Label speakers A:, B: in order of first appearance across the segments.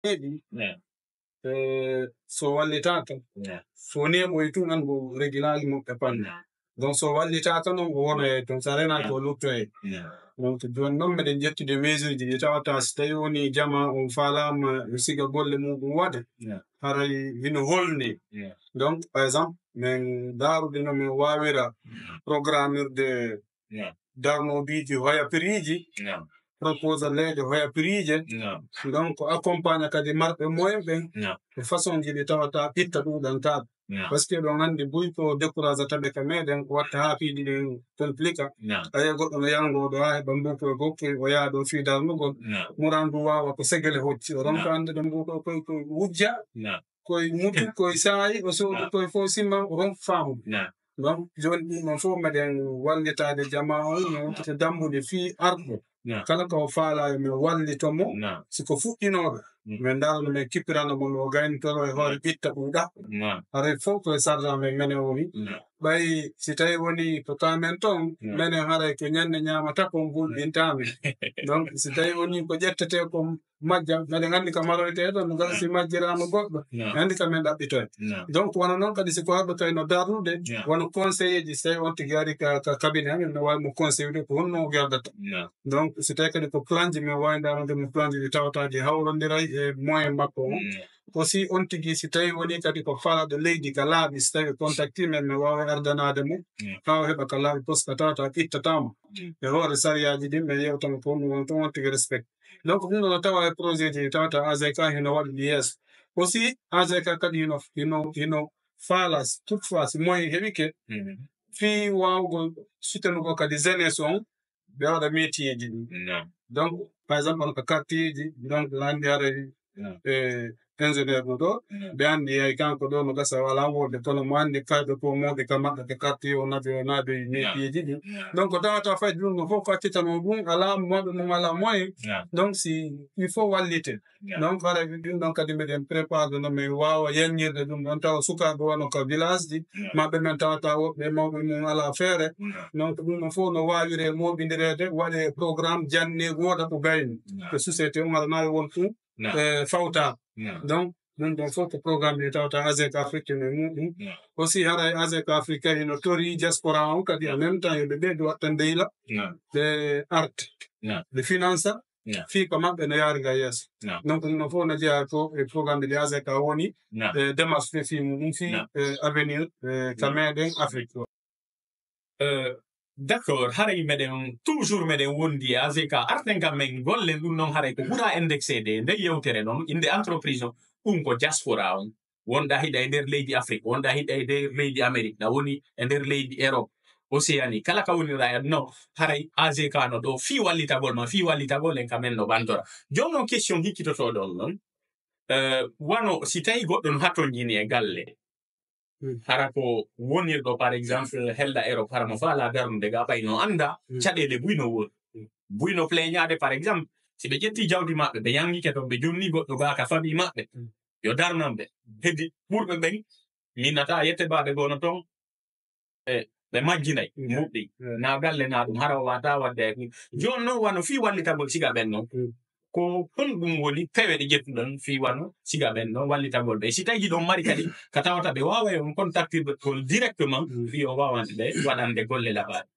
A: maybe so wallitata fone mo itu nan go regularly mo kapan donc so wallitata non go wona ton sarena ko lutto e donc don non me den jetti de mesure di tawata stay woni jama on fala ma siga golle mu wade haray vino holni donc par exemple men daru de no me wawira programmeur de darmo biji hoya piriji proposal lede hoya pirije donc accompagne kadi marbe moyen ben de façon ji tawata itta du dan ta parce que don andi buy ko décourager tabe ka meden ko watta ha fiidi de complica ay goddo no yango do ha bambu ko gokki o ya do fi dal no murandu wawa ko segele hocci donc ande dum ko wujja koy mutu koy saay o so koy fo simma ron faamu donc joni non fo meden wallitade jama on no to dambude fi ardo kala ko faala mi wallito mo siko fuɗɗinoɓe min darno min kippirano mo o gaynitoro e hoore ɓitta ɓuuɗa haray fof koye sargent men mene woni ɓay si tawi woni to kamen toon menen haray ko ñande ñamata kon bulɓintami donc si tawi woni ko ƴettete ko majja meɗen andi ka maroyte ɗon no gara si majjirama goɗɗo andi ka men ɗaɓɓitoy donc wono noon kadi siko haɗo tawi no darnude wono conseiller ji so tawi on tigi ari ka cabinet amen no wawimo conseiller ko honno gerdata donc so tawi kadi ko plan ji min wawi darnude mo plan ji ɗi tawataji hawrodiray e moyen makko o aussi on tigi si tawi woni kadi ko falade leydi ka laaɓi so tawi contacti men mi wawa ardanade mo ha o heɓa ka laaɓi parce que tawata ittatama e hoore sariyaji ɗin min yewtama ko ɗum won toon on tigi respect donc ɗum ɗo no tawa e projet ji tawata AGK hino waɗi ɗi yeeso aussi AGK kadi hino faala toutefois si moyen heɓike fi wawgo sutenugo kadi jeunesse on ɓe waɗa métier ji ɗin donc par exemple on ko quartier ji donc landi haray ingénieur no ɗo ɓe andi ay kanko ɗo no gasa wala wode kono mo andi kayɓe ko mawɓe ka maɓɓe ko quartier o naaɓe métier ji ɗin donc tawata fayi ɗum no fof ko accitano ɗum ala mawɓe mum ala moyen donc si il faut wallite donc haray ɗum ɗon kadi mbiɗen prépare no mi wawa yalñirde ɗum ɗon tawa sukaɓe wona ko village ji maɓɓe men tawata woɓɓe mawɓe mum ala feere donc ɗum ɗon fof no wawire moɓidirede waɗe programme janne woɗa ko gayni ko société on haɗa nawi won fou fawta donc ɗum ɗon fof ko programme ɗi tawata AGK Afrique ne muɗum aussi haray AGK Afrique kadi no tori diaspora on kadi en même temps yoɓe ɓeydu watta ndeyla ɓe arte ɓe finance fi ko maɓɓe no yaariga yeeso donc ɗum ɗon fof no jeeya to e programme ɗi AGK woni e démarche fe fi muɗum fi avenir ka meɗen Afrique o
B: d'accord haray meɗen toujours meɗen wondi AGK arten kam men gollen ɗum noon haray ko ɓura indexede nde yewtere noon inde entreprise o ɗum ko diaspora on wonɗa hiɗa e nder leydi Afrique wonɗa hiɗa e nder leydi Amérique na woni e nder leydi Europe Océanie kala ka wonira no haray AGK no ɗo fi wallitagol ma fi wallitagol en kamen no ɓantora joni noon question hikkitotoɗon noon wano si tawi goɗɗo no hatojini e galle hara ko wonirɗo par exemple helda Europe hara mo faala darnude ga ɓay no anda caɗele buyno woni buyno pleñade par exemple si ɓe ƴetti jawdi maɓɓe ɓe yangike toon ɓe jonni goɗɗo ga ka famille maɓɓe yo darnanɓe heddi ɓurɓe ɓen minnata yette baɓe gono toon ɓe majjinayi muɗɗi na galle na ɗum hara o wata wadde joni noon wano fi wallitagol siga ɓen noon ko honɗum woni pewe ɗe ƴettuɗon fi wano siga ɓen noon wallitagol ɓe si tawi ɗon mari kadi ka tawata ɓe wawa on contactirɓe tol directement fi o wawande ɓe waɗande golle laɓaɗe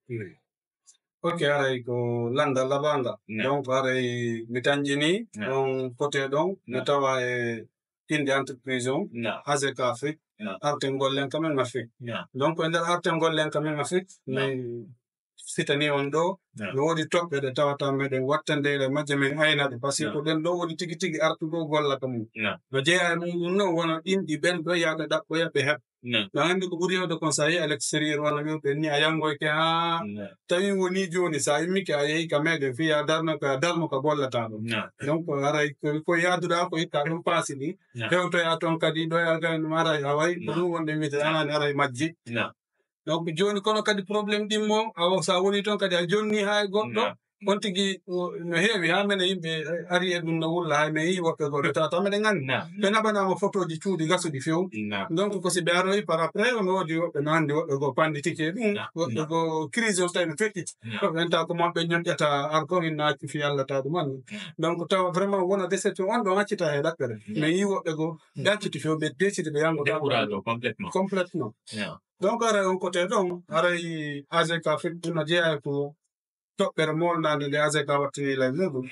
A: ok haray ko landal laɓanga donc haray mi tanƴini on côté ɗon mi tawa e inde entreprise on AGK Afrique arten gollen kamen Afrique donc e nder arten gollen kamen Afrique mi sitani on ɗo no woodi toɓɓe ɗe tawata meɗen watta ndeyre majje men aynaɓe par ce que ko ɗen ɗo woni tigi tigi artugo gollata mum no jeeya e mum ɗum noon wona ɗinɗi ɓen ɗo yaɓe ɗaɓɓoya ɓe heɓ no anndi ko ɓuri hewde kon sa yehi à l'extérieur wona wiwɓe ni a yangoyke ha tawi woni joni sa yimmike a yehi ka meɗen fiya darno ka darno ko gollata ɗum donc haray ko yaaduɗa ko hikka ɗum paasi ɗi hewtoya toon kadi ɗoya ɗum haray a wayi ko ɗum wonde wiite anani haray majji donc joni kono kadi probléme ɗimmo awo sa woni toon kadi a jonni ha e goɗɗo on tigi no heewi ha mene yimɓe ari e ɗum no wulla hay me yi woɓɓe go ɓe tawata meɗen nganndi ɓe naɓanama photo ji cuuɗi gasuɗi few donc ko si ɓe aroyi par après on woodi woɓɓe no anndi woɓɓe go panditike ɗum woɓɓe go crise on tawi no feƴƴiti woɓɓe enta ko moɓɓe ñoƴƴata argo hinno acci fi yallata ɗum andu donc tawa vraiment wona déception on ɗon accita e ɗaɓɓere mais yi woɓɓe go ɓe acciti few ɓe décide ɓe yangoɗa complètement donc aray on côté ɗon aray AGK ɗum jeeya ko toɓɓere molnade nde AGK wattini e muɗum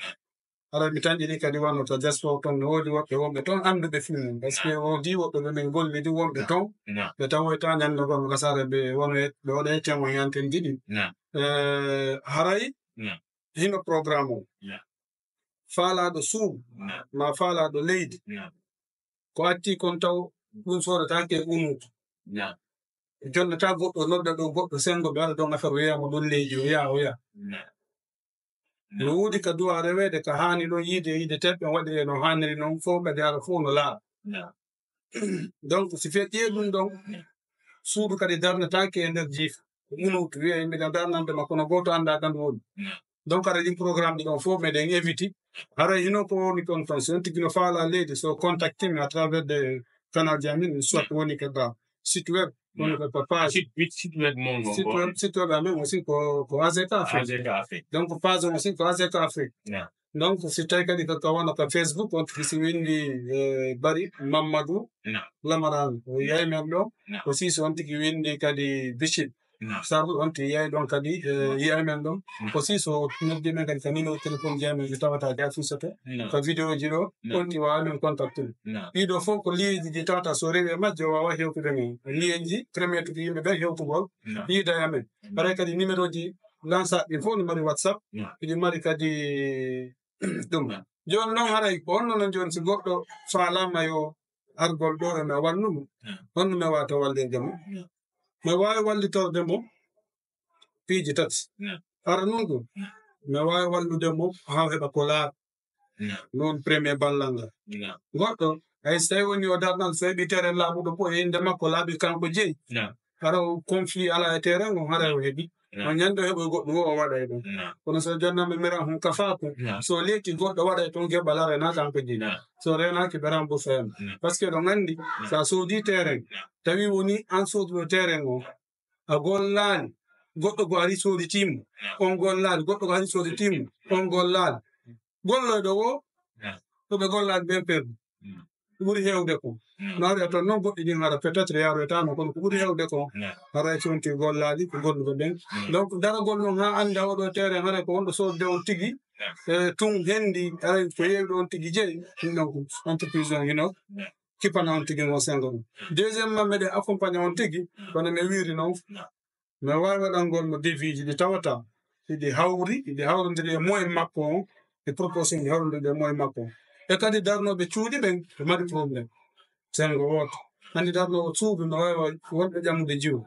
A: ara mi tanƴini kadi wano to diaspora ton no woodi woɓɓe wonɓe toon annduɓe film par ce que woodi woɓɓe ɓe min gollidi wonɓe toon ɓe tawoyta ñande gon gasare ɓe ɓe waɗa témoignante en giɗi haray hino programme o faalaɗo suudu ma faalaɗo leydi ko atti kon taw ɗum sodetake unuto jonnata goɗɗo nodda ɗo goɗɗo sengo ɓe waɗa ɗon affaire wiyama ɗon leydi o yaha no woodi ka duwa rewede ka haani ɗon yiide teɓɓe waɗi e no haaniri noon fof ɓe ara fof no laaɓa donc si feƴƴi ɗum ɗon suudu kadi darnetake e nder jiifa unuto wiya yimɓe darnande makko no goto anda ɗan woni donc aɗa ɗin programme ɗi ɗon fof meɗen éviti haray hino ko woni kon ton so tigi no faala leydi so contacté à travers des canal ji amin soit woni keɗa site web woni ko page
B: site web
A: amen aussi ko AGK Afrique donc page on aussi ko AGK Afrique donc si tawi kadi ko wona ko Facebook on si windi Bari Mamadou Lamarane o yayi men ɗo aussi so on tigi windi kadi Bichit sabu on ti yayi ɗon kadi yi'ay men ɗon aussi so noddi men kadi ko numéro téléphone ji amen tawata di affiche to ko vidéo ji ɗo on ti wawa min contactude ɗiɗo fof ko liyeji ɗi tawata so rewi e majje o wawa hewtude men liyeji premier tude yimɓe ɓe hewtugol yiida e amen haray kadi numéro ji lansa ɗi fof ne mari WhatsApp ɗi mari kadi ɗum joni noon haray ko onno noon joni si goɗɗo faalama yo argol ɗo e me wallumo honno mi wawata wallirde mo mi wawi wallitorde mo piiji tati ara nun ɗum mi wawi wallude mo ha heɓa ko laaɓa noon premier ballal ngal goɗɗo hay so tawi woni o darnan so heɓi terrain laaɓuɗo fof e inde makko laaɓi kanko jeeyi hara o conflit ala e terrain o haray o heeɓi on ñande o heɓoy goɗɗum o waɗa e ɗon kono so jonnama miran hon kafako so leeti goɗɗo waɗa e toon geɓal arena kanko jeeyi so renaki ɓe rembourse hen par ce que ɗon andi sa soodi terrain tawi woni an soduɗo terrain o a gollani goɗɗo go ari soditimo on gollani goɗɗo go ari soditimo on gollani golloyɗo o ɗoɓe gollani ɓe perdi ko ɓuri hewde ko no ari toon noon goɗɗi ɗin ara peut être yaroytano kono ko ɓuri hewde ko haray conti gollaɗi ko golluɓe ɓen donc daragol noon ha anda oɗo terrain haray ko wonɗo sodde on tigui tun hendi aray ko yewi on tigui jeeyi ɗum ɗon ko entreprise on hino kippana on tigui on sengo ɗum deuxiémement meɗen accompagné on tigui kono mi wiri noon mi wawi waɗangol mo défi ji ɗi tawata ɗiɗi hawrodiri e moyen makko on e proposition ɗi hawrodiri e moyen makko on e kadi darnoɓe cuuɗi ɓen ɓe mari probléme sengo woto hande darnowo suudu no wawi wonɓe ƴammude jiwo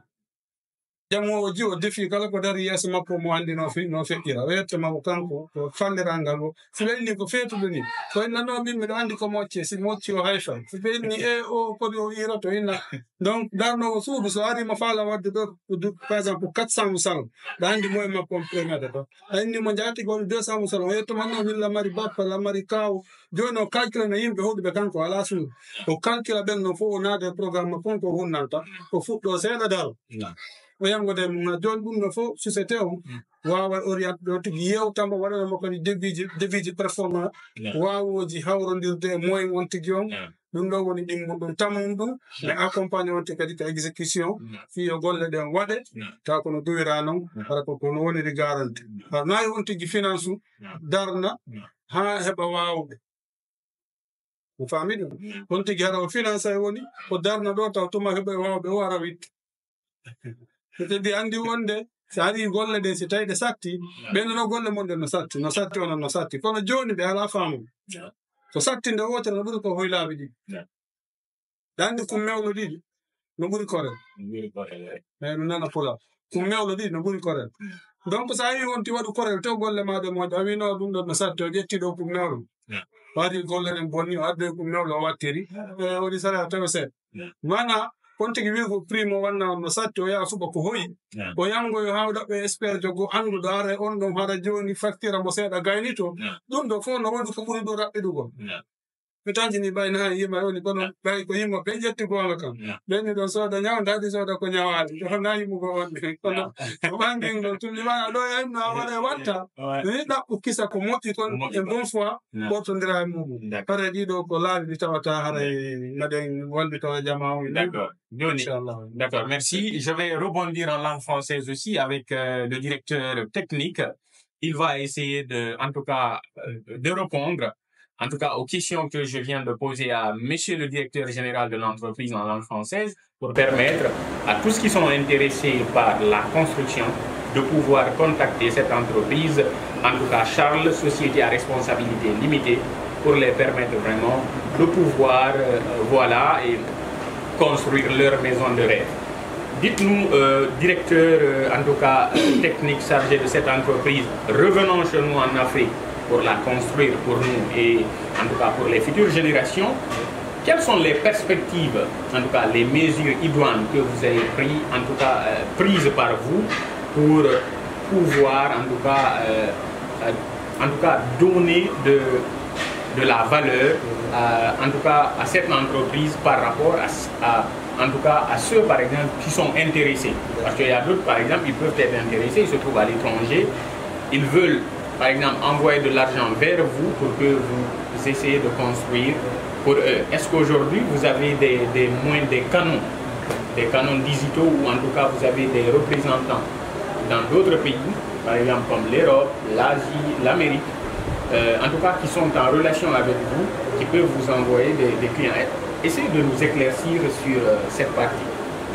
A: ƴammowo jiwo défi kala ko dari yeeso makko mo andi no feƴƴira o yettoma ko kanko ko falliral ngal o si ɓenni ko feetude ni ko innano min miɗo andi ko mocce si mocci o hayfay si ɓenni o kodi o irato inna donc darnowo suudu so ari mo faala wadde ɗo par exemple 400 musal ɗa andi moyen makko on prémede ɗo a inni mo jaati goɗo 200 musal o yettoma no min lamari bappa lamari kaw joni o calcule no yimɓe huɗuɓe kanko ala suudu o calcule ɓen no fof o naade programme kon ko hunnanta o fuɗɗo seeɗa daro o yangude mum joni ɗum no fof société o wawa orienté ɗo tigui yewtamo waɗanamo kadi déviji performant wawoji hawrodirde e moyen on tigui on ɗum ɗo woni ɗimmum ɗum tammum ɗum mais accompagné on te kadi ko exécution fiyo golle ɗen waɗe taw kono duwira noon hara kono woniri garanti har nayi on tigui finance u darna ha heɓa wawɓe mo faami ɗum on tigui hara o finance ay woni o darna ɗo taw tuma heɓa wawɓe o ara witta kadi andi wonde si ari golle ɗe si tawi ɗe satti ɓenno golle mon ɗe no satti onon no satti kono joni ɓe ala faamu ko satti nde wotere no ɓuuri ko hoylaɓe ɗiɗi ɗe andi kum mewlo ɗiɗi no ɓuuri korel no nana pula kum mewlo ɗiɗi no ɓuuri korel donc sa wi wonti waɗu korel tew golle maɗe moƴƴa a wino ɗum ɗon no satti o ƴetti ɗo kum mewlo wari golle ɗen bonni o addoy kum mewlo o wattiri woni sara tawi seeɗa mana on tigi wi ko prix mo wanna no satti o yaha suɓa ko hoyi o yango yo hawɗaɓe espére jogo anduɗo ara on ɗon hara joni facture mo seeɗa gayni to ɗum ɗo fof no woodi ko ɓuri ɗum raɓɓiɗugo mi tanjini ɓayni ha yima woni kono ɓay ko yimmo ɓe ƴetti gonga kam ɓenni ɗon sooda ñawda haɗi sooda ko ñawaali na yimugo wonde kono ko ɓangin ɗon tumi waɗa ɗo e no waɗa watta ni ɗaɓɓu kisa ko moƴƴi toon e bon fois ɓortodira e muɗum hara ɗiɗo ko laabi ɗi tawata haray maɗen wonde tawa jama o
B: D'accord, merci. Je vais rebondir en langue française aussi avec le directeur technique. Il va essayer en tout cas, de répondre en tout cas aux questions que je viens de poser à monsieur le directeur général de l'entreprise en langue française pour permettre à tous qui sont intéressés par la construction de pouvoir contacter cette entreprise, en tout cas Charles, société à responsabilité limitée, pour les permettre vraiment de pouvoir, voilà, et construire leur maison de rêve. Dites-nous, directeur, en tout cas technique chargé de cette entreprise, revenons chez nous en Afrique pour la construire pour nous et en tout cas pour les futures générations. Quelles sont les perspectives, en tout cas les mesures idoines que vous avez prises par vous pour pouvoir en tout cas donner de la valeur en tout cas à cette entreprise par rapport en tout cas à ceux par exemple qui sont intéressés, parce qu'il y a d'autres par exemple ils peuvent être intéressés, ils se trouvent à l'étranger, ils veulent par exemple envoyer de l'argent vers vous pour que vous essayez de construire pour eux. Est-ce qu'aujourd'hui vous avez des moyens, des canons digitaux, ou en tout cas vous avez des représentants dans d'autres pays, par exemple comme l'Europe, l'Asie, l'Amérique, en tout cas qui sont en relation avec vous, qui peuvent vous envoyer des clients. Essayez de nous éclaircir sur cette partie.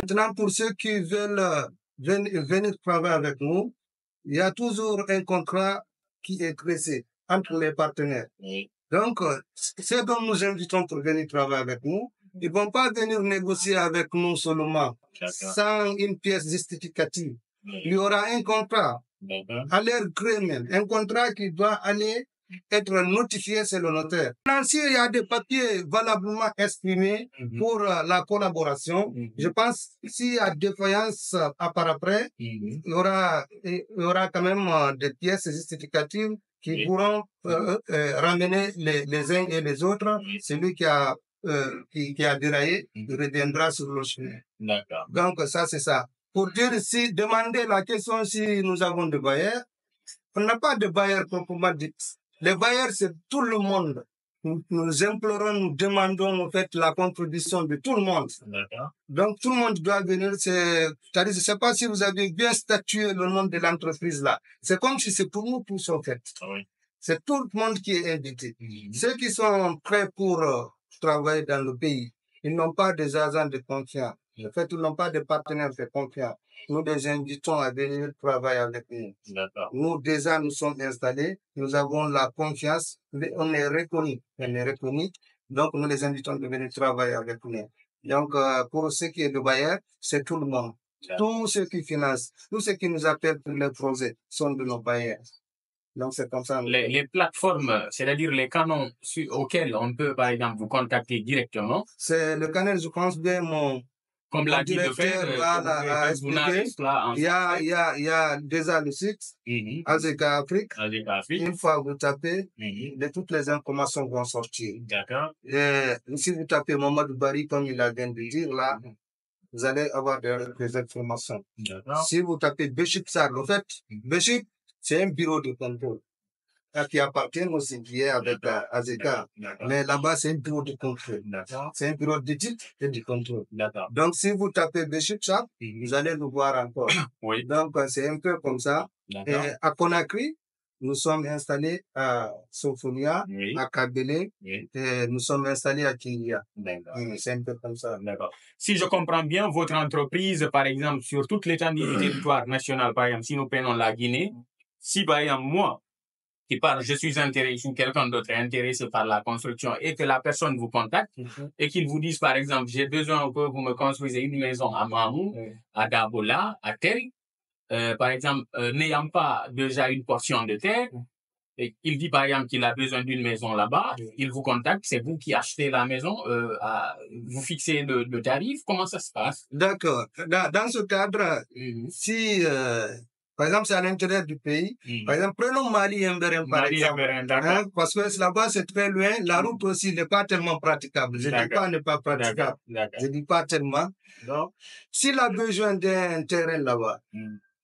C: Maintenant, pour ceux qui veulent venir travailler avec nous, il y a toujours un contrat qui est dressé entre les partenaires. Donc, ceux dont nous invitons pour venir travailler avec nous, ils ne vont pas venir négocier avec nous seulement, sans une pièce justificative. Il y aura un contrat, à leur gré même, un contrat qui doit aller être notifié sur le notaire. Maintenant, s'il y a des papiers valablement exprimés pour la collaboration, je pense que s'il y a défaillance par après, il y aura quand même des pièces justificatives qui pourront ramener les uns et les autres. Celui qui a déraillé reviendra sur le chemin. Donc ça, c'est ça. Pour dire si, demander la question si nous avons des bailleurs, on n'a pas de bailleurs proprement dit. Les bailleurs, c'est tout le monde. Nous implorons, nous demandons en fait la contribution de tout le monde. Donc tout le monde doit venir. C'est-à-dire, je ne sais pas si vous avez bien statué le nom de l'entreprise là. C'est comme si c'est pour nous tous en fait. C'est tout le monde qui est invité. Ceux qui sont prêts pour travailler dans le pays, ils n'ont pas des agents de confiance. En fait, ils n'ont pas de partenaires de confiance. Nous les invitons à venir travailler avec nous. Nous, déjà, nous sommes installés. Nous avons la confiance. On est reconnus. Donc, nous les invitons de venir travailler avec nous. Donc, pour ce qui est de bailleurs, c'est tout le monde. Tous ceux qui financent, tous ceux qui nous appellent pour les projets sont de nos bailleurs. Donc, c'est comme ça.
B: Les plateformes, c'est-à-dire les canaux auxquels on peut, par exemple, vous contacter directement.
C: C'est le canal, je pense bien,
B: comme l'a dit le père,
C: il y a déjà le site, Azeka Afrique. Une fois vous tapez, toutes les informations vont sortir.
B: D'accord.
C: Et si vous tapez Mamadou Bari, comme il a vient de dire là, vous allez avoir des informations. Si vous tapez Béchip Sar, en fait, Béchip, c'est un bureau de contrôle qui appartient aussi bien avec Azeka. Mais là-bas, c'est un bureau de contrôle. C'est un bureau d'étude et de contrôle. Donc, si vous tapez Béchip Sar, vous allez nous voir encore. Donc, c'est un peu comme ça. Et à Conakry, nous sommes installés à Sofonia, à Kabele, et nous sommes installés à Kilia. C'est un peu comme ça.
B: Si je comprends bien, votre entreprise, par exemple, sur toute l'étendue du territoire national, par exemple, si nous prenons la Guinée, si par exemple, moi, qui parle, je suis intéressé, quelqu'un d'autre est intéressé par la construction et que la personne vous contacte et qu'il vous dise, par exemple, j'ai besoin que vous me construisez une maison à Mamou, à Dabola, à Tel, par exemple, n'ayant pas déjà une portion de terre, il dit par exemple qu'il a besoin d'une maison là-bas, il vous contacte, c'est vous qui achetez la maison, vous fixez le tarif, comment ça se passe?
C: D'accord. Dans ce cadre, si, par exemple, c'est à l'intérieur du pays, par exemple, prenons Mali et Mberen, par
B: Mali et
C: exemple.
B: Mberen, d'accord.
C: Hein, parce que là-bas, c'est très loin. La route aussi n'est pas tellement praticable. Je ne dis pas n'est pas praticable.
B: D'accord.
C: Je ne dis pas tellement. Donc, s'il a besoin d'un terrain là-bas,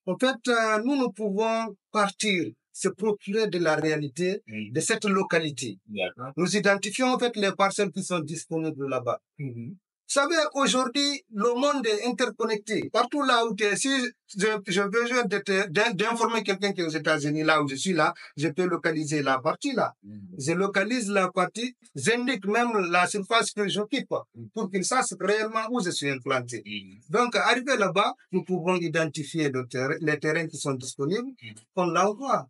C: en fait, nous pouvons partir, se procurer de la réalité de cette localité.
B: D'accord.
C: Nous identifions en fait les parcelles qui sont disponibles là-bas. Vous savez, aujourd'hui, le monde est interconnecté. Partout là où tu es, si j'ai besoin d'informer quelqu'un qui est aux États-Unis, là où je suis là, je peux localiser la partie là. Je localise la partie, j'indique même la surface que j'occupe pour qu'il sache réellement où je suis implanté. Donc, arrivé là-bas, nous pouvons identifier les terrains qui sont disponibles. On l'envoie.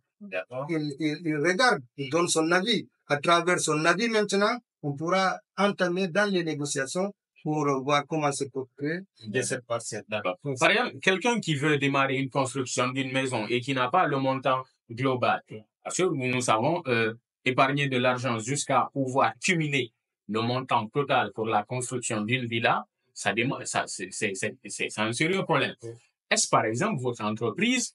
C: Il regarde, il donne son avis. À travers son avis maintenant, on pourra entamer dans les négociations pour voir comment se procurer de cette parcelle.
B: D'accord. Par exemple, quelqu'un qui veut démarrer une construction d'une maison et qui n'a pas le montant global, parce que nous savons épargner de l'argent jusqu'à pouvoir cumuler le montant total pour la construction d'une villa, c'est un sérieux problème. Est-ce par exemple votre entreprise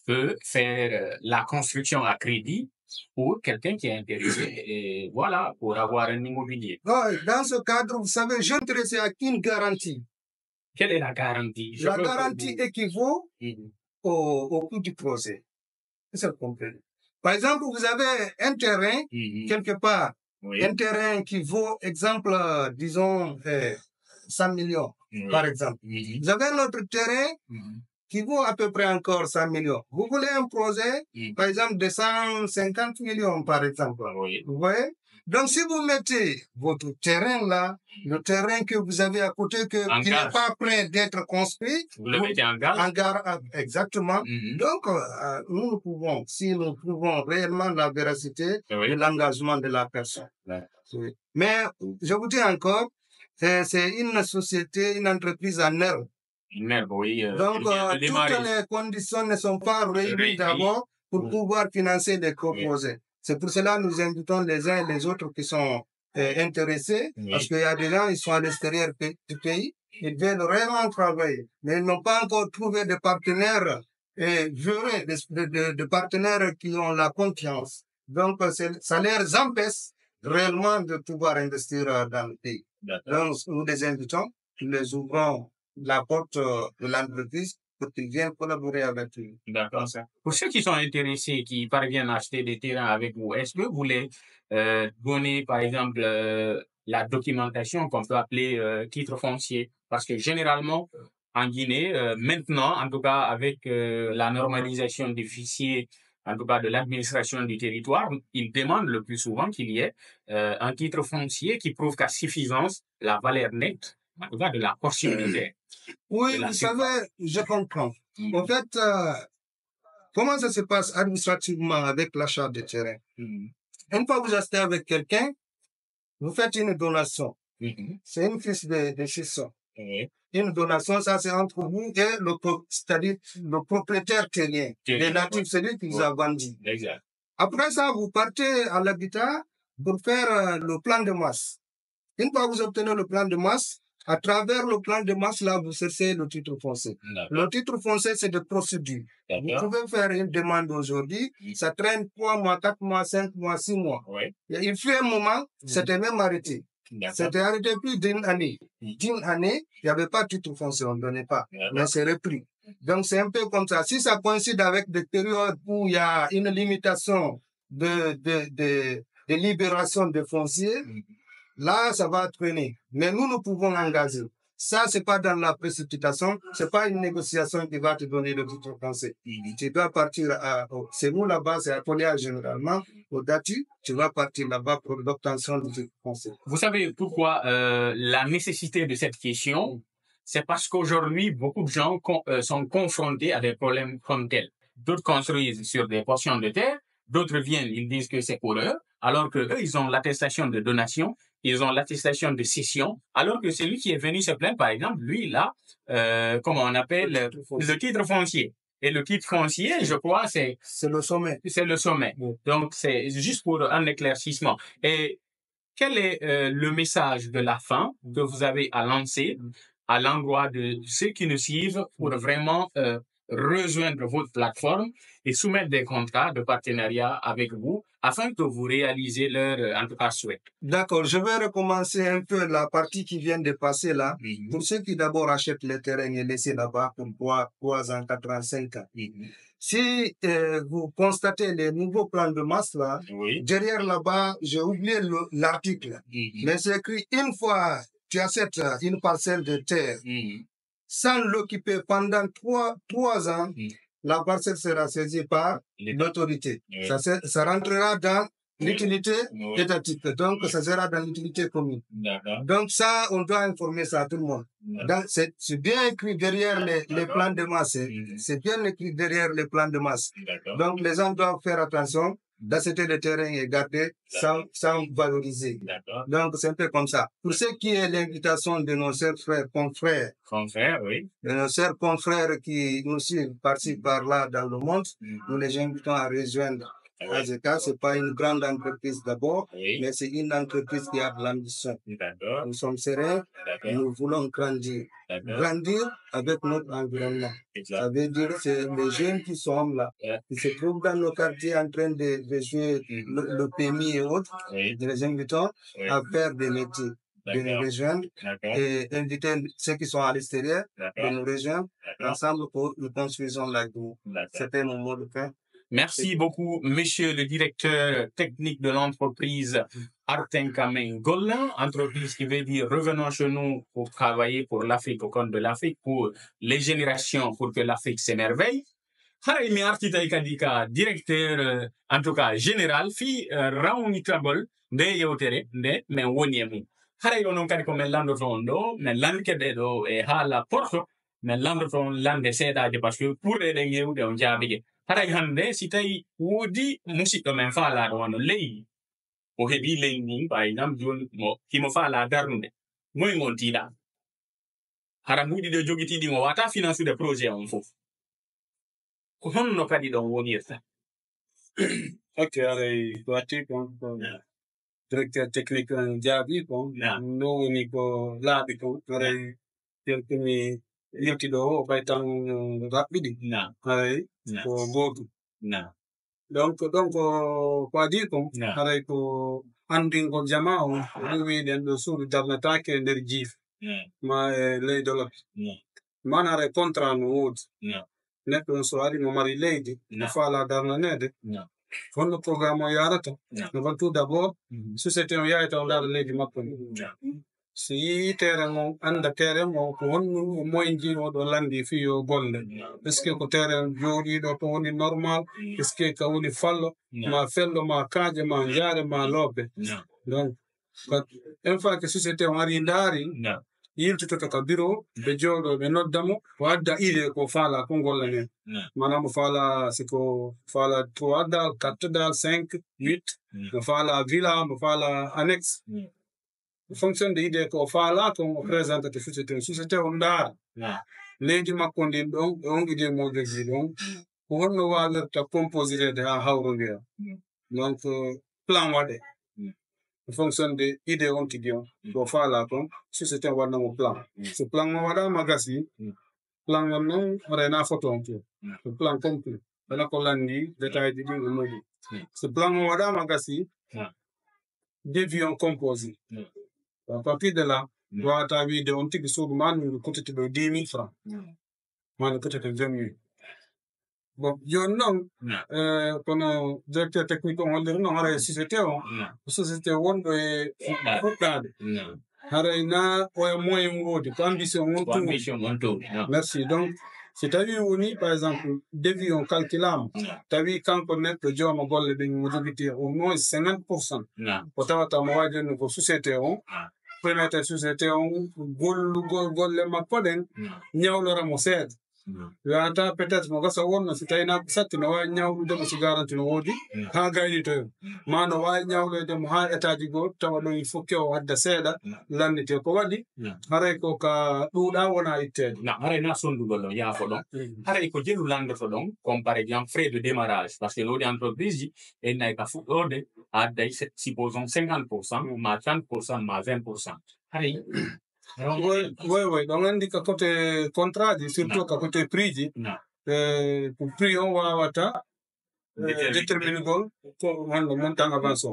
B: peut faire la construction à crédit pour quelqu'un qui est intéressé et voilà, pour avoir un immobilier?
C: Dans ce cadre, vous savez, je suis intéressé à une garantie.
B: Quelle est la garantie?
C: La garantie équivaut au coût du projet. C'est ça qu'on peut. Par exemple, vous avez un terrain, quelque part, un terrain qui vaut, exemple, disons, 100 millions, par exemple. Vous avez un autre terrain qui vaut à peu près encore 100 millions. Vous voulez un projet, par exemple, de 150 millions, par exemple. Vous voyez? Donc, si vous mettez votre terrain là, le terrain que vous avez à côté, qui n'est pas prêt d'être construit,
B: vous le mettez en gare.
C: Exactement. Donc, nous pouvons, si nous trouvons réellement la véracité de l'engagement de la personne. Mais, je vous dis encore, c'est une société, une entreprise en herbe. Donc, toutes les conditions ne sont pas réunies d'abord pour pouvoir financer des projets. C'est pour cela que nous invitons les uns et les autres qui sont intéressés, parce qu'il y a des gens, ils sont à l'extérieur du pays, ils veulent vraiment travailler, mais ils n'ont pas encore trouvé de partenaires jurés, de partenaires qui ont la confiance. Donc, ça les empêche réellement de pouvoir investir dans le pays. Donc, nous les invitons, nous les ouvrons la porte de l'entreprise pour qu'ils viennent collaborer avec nous.
B: D'accord. Pour ceux qui sont intéressés, qui parviennent à acheter des terrains avec vous, est-ce que vous les donnez, par exemple, la documentation qu'on peut appeler titre foncier? Parce que généralement, en Guinée, maintenant, en tout cas avec la normalisation des fichiers, en tout cas de l'administration du territoire, ils demandent le plus souvent qu'il y ait un titre foncier qui prouve qu'à suffisance la valeur nette, en tout cas de la portion de terre.
C: Oui, vous savez, je comprends. En fait, comment ça se passe administrativement avec l'achat de terrain? Une fois que vous achetez avec quelqu'un, vous faites une donation. C'est une fiche de scission. Une donation, ça c'est entre vous et c'est-à-dire le propriétaire terrien, le natif, celui qui vous a vendu.
B: Exact.
C: Après ça, vous partez à l'habitat pour faire le plan de masse. Une fois que vous obtenez le plan de masse, à travers le plan de masse, là, vous cherchez le titre foncier. Le titre foncier, c'est de procédure. Vous pouvez faire une demande aujourd'hui, ça traîne 3 mois, 4 mois, 5 mois, 6 mois. Il fait un moment, c'était même arrêté. C'était arrêté plus d'une année. D'une année, il n'y avait pas de titre foncier, on ne donnait pas. Mais c'est repris. Donc, c'est un peu comme ça. Si ça coïncide avec des périodes où il y a une limitation de libération de foncier, là, ça va traîner. Mais nous pouvons engager. Ça, c'est pas dans la précipitation. C'est pas une négociation qui va te donner le titre foncier. Tu dois partir c'est nous là-bas, c'est appelé généralement au DATU. Tu vas partir là-bas pour l'obtention du titre foncier.
B: Vous savez pourquoi la nécessité de cette question? C'est parce qu'aujourd'hui, beaucoup de gens sont confrontés à des problèmes comme tels. D'autres construisent sur des portions de terre, d'autres viennent, ils disent que c'est pour eux, alors que eux, ils ont l'attestation de donation, ils ont l'attestation de cession, alors que celui qui est venu se plaindre, par exemple, lui, il a, comment on appelle, le titre foncier. Et le titre foncier, je crois, c'est
C: le sommet.
B: C'est le sommet. Donc, c'est juste pour un éclaircissement. Et quel est le message de la fin que vous avez à lancer à l'endroit de ceux qui nous suivent pour vraiment rejoindre votre plateforme et soumettre des contrats de partenariat avec vous afin que vous réalisez leur, en tout cas, souhait?
C: D'accord, je vais recommencer un peu la partie qui vient de passer là. Pour ceux qui d'abord achètent le terrain et laissent là-bas pour 3 ans, 4 ans, 5 ans. Si vous constatez les nouveaux plans de masse là, derrière là-bas, j'ai oublié l'article, mais c'est écrit une fois tu achètes une parcelle de terre sans l'occuper pendant 3 ans, la parcelle sera saisie par l'autorité. Ça rentrera dans l'utilité étatique, donc ça sera dans l'utilité commune. Donc ça, on doit informer ça à tout le monde. C'est bien écrit derrière les plans de masse. C'est bien écrit derrière les plans de masse. Donc les gens doivent faire attention d'acheter le terrain et garder sans valoriser. Donc c'est un peu comme ça. Pour ce qui est l'invitation de nos chers frères, confrères, de nos chers confrères qui nous suivent par-ci par-là dans le monde, nous les invitons à rejoindre AZK. C'est pas une grande entreprise d'abord, mais c'est une entreprise qui a de l'ambition. Nous sommes sereins, nous voulons grandir. Grandir avec notre environnement. Ça veut dire c'est les jeunes qui sont là, qui se trouvent dans nos quartiers en train de jouer le PMI et autres. Nous les invitons à faire des métiers, de nous rejoindre et inviter ceux qui sont à l'extérieur de nous rejoindre ensemble pour nous construisons la vie. C'était mon mot de fin.
B: Merci beaucoup, monsieur le directeur technique de l'entreprise Artenkamen Golan, entreprise qui veut dire revenons chez nous pour travailler pour l'Afrique, au compte de l'Afrique, pour les générations, pour que l'Afrique s'émerveille. Haray mi artita ikadika directeur, en tout cas général, fi rawni trouble de yewtere nde men woni e mum. Haray ɗo noon kadi ko men landoton ɗo, men landkeɗe ɗo e haala porto, men landoton lande seeɗaje par ce que ɓurɗe ɗen yewde on jaabigue. Haray hande si tawi woodi musidɗo men faalaɗo wano leydi o heɓi leydi ndin par exemple joni himo faala darnude moye gontiɗa hara mbuɗi ɗo jogitiɗi o wata financude projet on fof ko honno kadi ɗon wonirta.
A: Ok, aray wati kon directeur technique jaabi kon no woni ko laaɓi kon aray teltini yewtiɗo o ɓay tan raɓɓiɗi aray ko gootu donc ko adi kon haray ko andingol jama o wiɗen ɗo suudu darnetake e nder jiif ma e leydi lot mana haray contrat no woodi neɗɗo on so ari mo mari leydi no faala darnanede honno programme o yarata avant tout d' abord société o yayata o ndaara leydi makko ni so yii terrain on anda terrain o ko honno moyen jiiɗo landi fi yo golle est ce que ko terrain jooɗiɗo to woni normal est ce que ka woni fallo ma fello ma kaaje ma jaare ma lobbe donc une fois que société o ari ndaari yiltitoto ka bureau ɓe jooɗo ɓe noddamo o adda idée ko faala ko gollanen manam mo faala siko faala 3 dal 4 dal 5 8 mo faala villa mo faala annexe fonction de idée ko faala ko mo présente te société o ndaara leydi makko ndin ɗon e on idée mo jogi ɗon ko honno wawirta compositede ha hawrodira donc plan waɗe fonction de idée on tigi on ko faala kon société o waɗnamo plan so plan o waɗama gasi plan on noon rena photo on to so plan complet wala ko landi détail ji ɗi o moƴi so plan o waɗama gasi devis on composé à partir de là wawata wiide on tigi suudu ma no coûtete ɗo 10 000 francs ma no coûtete 20 000 bon joni noon kono directeur technique on holliri noon haray société o société wonɗo e fuɗɗade haray na oye moyen woodi ko ambition on tuuɗi merci donc si tawi woni par exemple devis on calculama tawi kanko neɗɗo jooma golle ɗen mo jogiti au moins 50% ko tawata mo waɗino ko société on première société on gollugol golle makko ɗen ñawlora mo seeɗa Yata peut-être mo gasa wonna si tayna satti no wa nyawde mo si garanti no wodi ha gayni to ma no wa nyawde mo ha etaji go tawa do il faut que o adda seeda landite ko wadi haray ko ka duuda wona ittede
B: na haray na sondu gollo ya fo don haray ko jelu landoto don comme par exemple frais de démarrage parce que l'autre entreprise et n'a pas fuɗɗode adda supposons 50% ma 30% ma 20% haray
A: oui donc andi ka côté contrat surtout ka côté prix ji pour prix on wawata déterminer gol ko hande montant avance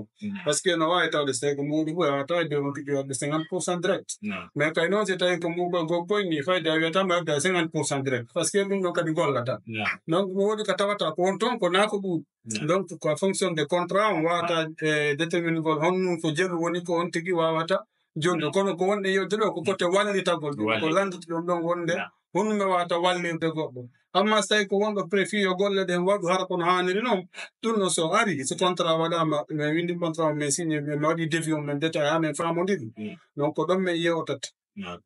A: parce que no wa tawde c'est que mudi bo wata de 50% direct mais kay non c'est tay ko mo go ko ni fayda weta ma da 50% direct parce que dum no kadi gollata donc wodi ka tawata ko on ton ko na ko bu donc ko fonction de contrat on wata déterminer gol hon ko jeru woni ko on tigi wawata jondo kono ko wonde yewtude ko côté wallitagol ko landiti ɗum ɗon wonde honnume wawata wallirde goɗɗo amma so tawi ko wonɗo préfet yo golle ɗen waɗu hara kono hanniri noon ɗum no so ari so contrat waɗama min windi contrat min signe min waɗi devis on min détail ha min famodiri donc ko ɗon min yewtata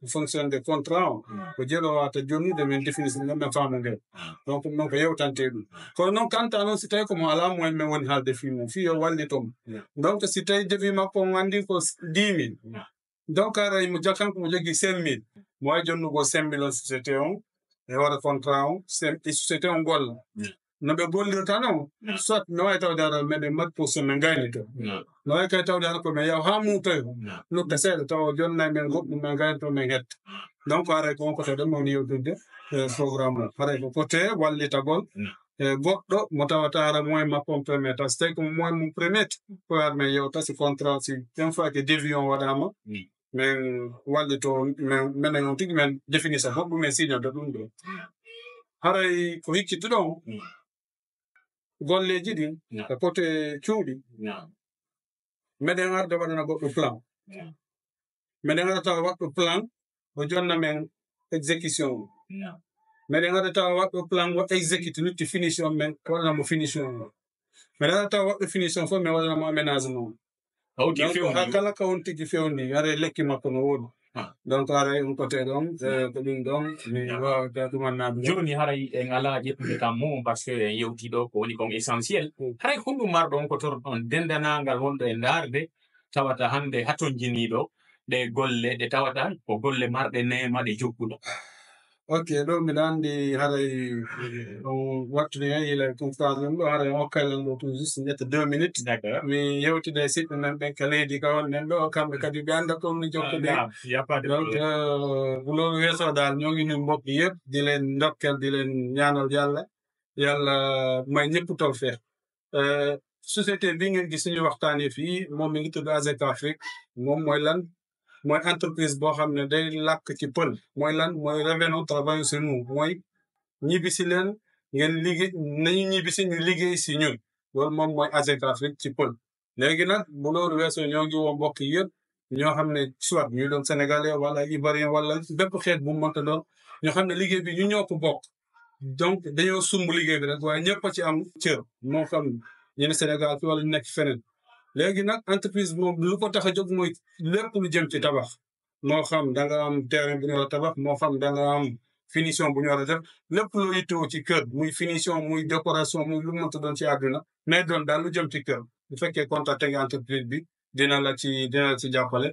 A: fonction de contrat o ko jeeɗo wawata jonnude min définisse ɗum min faamo ngel donc ɗum noon ko yewtante ɗum kono noon kanta noon si tawi komo ala moyen min woni haalde fi mum fi yo wallitomo donc si tawi devis makko on andi ko 10 000 donc aray mo jakkan ko mo jogi 5 000 mo wawi jonnugo 5 000 on société on e waɗa contrat on société on golla no ɓe gollirta noon soit no wawi tawde ara meɗen mat pour so min gayni to no wawi kay tawde ara komin yaw ha muutoyo lutta seeɗa tawa jonnayi men goɗɗum min gayni to min hetta donc aray ko on koto ɗon mawni yewtidde programme o haray ko côté wallitagol goɗɗo mo tawata ara moyen makko on permettre so tawi ko moyen mum permettre ko ar men yewta si contrat si une fois que devis on waɗama min wallito minen on tigi min définissa goɗɗum min signode ɗum ɗo haray ko hicciti ɗon golleji ɗin e côté cuuɗi meɗen arde waɗana goɗɗo plan meɗen ara tawa waɗɗo plan o jonna men exécution meɗen ara tawa waɗɗo plan o exécute lutti finition men waɗanamo finition o meɗen ara tawa waɗɗo finition fof min waɗanamo aménagement donc ha kala ka on tigi fewndi ara lekki makko no woɗi donc aray on côté ɗon ko ɗum ɗon mi wawata ɗumannaɓe
B: joni haray en ala ƴettude kam mum par ce que en yewtiɗo ko woni kon essentiel haray honɗum marɗon ko torɗon dendanangal wonɗo e darde tawata hande hatojiniɗo ɗe golle ɗe tawata ko golle marɗe nema ɗe jogguɗo
A: ok ɗo mbiɗa anndi haray on wattude hen yila conférence ɗum ɗo haray hokkalen ɗo tout juste ƴetta 2 minutes mi yewtide siɓɓe men ɓen ka leydi ka wonɗen ɗo kamɓe kadi ɓe annda toon no jokkude donc loolu weesoo daal ñoo ngi nuyu mbokk yëpp di leen ndokkel di leen ñaanal yàlla may ñëpp taw feex société bi ngeen gis suñu waxtaanee fii moom mi ngi tudd AZEC Afrique moom mooy lan mooy entreprise boo xam ne day làkk ci pël mooy lan mooy revenons travaillons chez nous mooy ñibbisi leen ngeen liggéey nañu ñibbisi ñu liggéey si ñun loolu moom mooy AZEC Afrique ci pël léegi nag bu loolu weesoo ñoo ngi woo mbokk yëpp ñoo xam ne soit ñu doon sénégalais wala ivoirien wala bépp xeet bu mu mënta doon ñoo xam ne liggéey bi ñu ñoo ko bokk donc dañoo sumb liggéey bi rek waaye ñëpp a ci am cër moo xam ñu ne Sénégal fi wala ñu nekk feneen léegi nag entreprise moom lu ko tax a jóg mooy lépp lu jëm ci tabax moo xam da nga am terrain bu ñu war a tabax moo xam da nga am finition bu ñu war a def lépp lu yittewoo ci kër muy finition muy décoration muy lu mënta doon ci àdduna mais doon daal lu jëm ci kër bu fekkee contacté nga entreprise bi dina la ci jàppale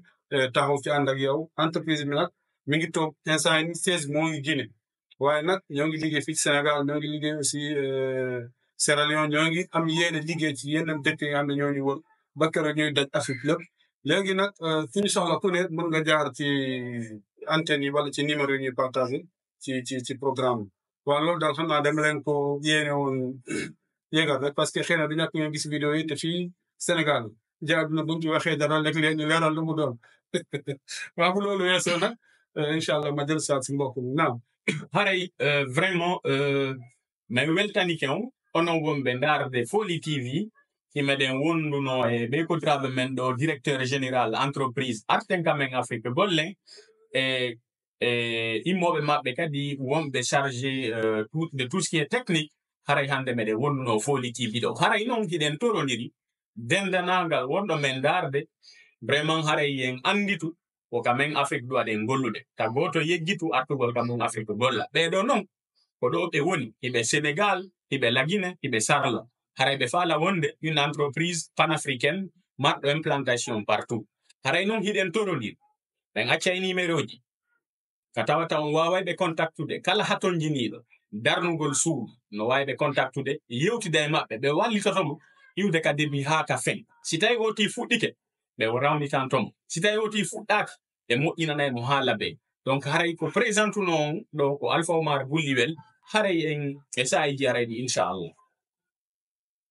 A: taxaw ci ànd ak yow entreprise bi nag mi ngi toog instant yi 16 moo ngi Guinée waaye nag ñoo ngi liggéey fii ci Sénégal ñoo ngi liggéey aussi Sierra Leone ñoo ngi am yéene liggéey ci yeneen dëkk yi nga xam ne ñoo ñu wër ba keroog ñuy daj Afrique lépp léegi nag suñu soxla ku ne mën nga jaar ci antenne yi wala ci numéro yi ñuy partagé ci programme bi waaw loolu daal xam naa dama leen ko yéene woon yéegal rek parce que xëy na du ñàkk ngeen gis vidéo yi te fii Sénégal jaar na buñ ci waxee dara léeg-léeg ñu leeral lu mu doon waaw bu loolu weesoo nag incha allah ma jël saa si mbokk mi naam
B: haray vraiment mi weltanike on onon wonɓe ndarde Foli TV himeɗen wonduno e ɓe kodiraɓe men ɗo directeur général entreprise artenka men Afrique gollen e immoɓe maɓɓe kadi wonɓe chargé de tout ce qui est technique haray hande meɗen wonduno Foli TV ɗo haray noon hiɗen toroniri dendanangal wonɗo men ndarde vraiment haray en anditu ko kamen Afrique ɗo aɗen gollude ta goto yeggitu artugol kamum Afrique golla ɓeɗo noon ko ɗo ɓe woni hiɓe Sénégal hiɓe la Guinée hiɓe Sarla haray ɓe faala wonde une entreprise panafricaine marɗo implantation partout haray noon hiɗen torodir ɓen accay numéro ji ka tawata on waaway ɓe contactude kala haton jiniiɗo darnugol suudu no waawi ɓe contactude yewtida e maɓɓe ɓe wallitotomo iwde ka début haa ka fin si tawi oti fuɗɗike ɓe rawnitantomo si tawi oti fuɗɗaaka ɓe moƴƴinanaymo haa laɓe donc haray ko présente no ɗo ko Alpha Oumar Bulliwel haray en e sahiji arayɗi inchallah